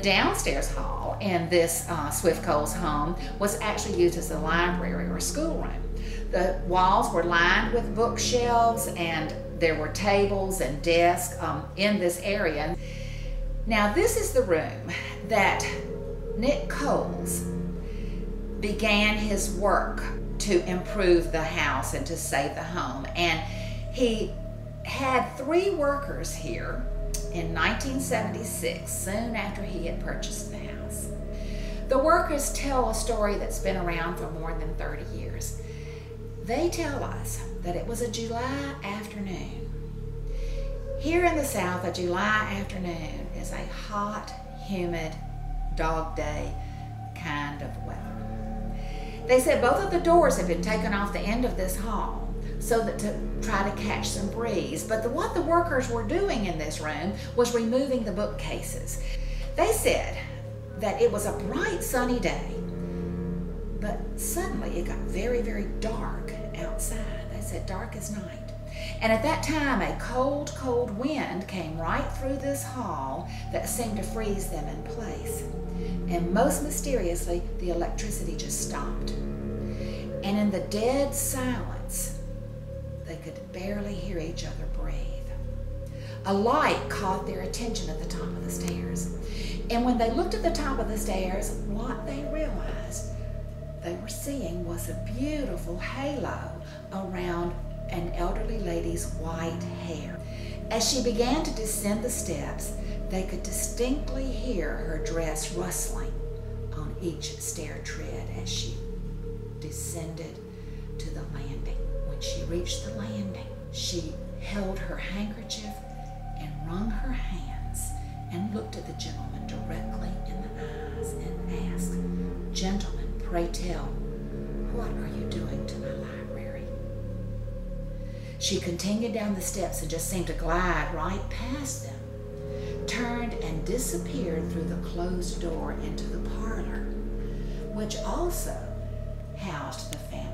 downstairs hall in this Swift Coles home was actually used as a library or schoolroom. The walls were lined with bookshelves, and there were tables and desks in this area. Now this is the room that Nick Coles began his work to improve the house and to save the home. And he had 3 workers here in 1976, soon after he had purchased the house. The workers tell a story that's been around for more than 30 years. They tell us that it was a July afternoon. Here in the South, a July afternoon is a hot, humid, dog day kind of weather. They said both of the doors had been taken off the end of this hall so that to try to catch some breeze. But what the workers were doing in this room was removing the bookcases. They said that it was a bright sunny day, but suddenly it got very, very dark outside. They said dark as night. And at that time, a cold, cold wind came right through this hall that seemed to freeze them in place. And most mysteriously, the electricity just stopped. And in the dead silence, they could barely hear each other breathe. A light caught their attention at the top of the stairs. And when they looked at the top of the stairs, what they realized they were seeing was a beautiful halo around an elderly lady's white hair. As she began to descend the steps, they could distinctly hear her dress rustling on each stair tread as she descended to the landing. When she reached the landing, she held her handkerchief and wrung her hands and looked at the gentleman directly in the eyes and asked, "Gentlemen, pray tell, what are you doing to my library?" She continued down the steps and just seemed to glide right past them, turned and disappeared through the closed door into the parlor, which also housed the family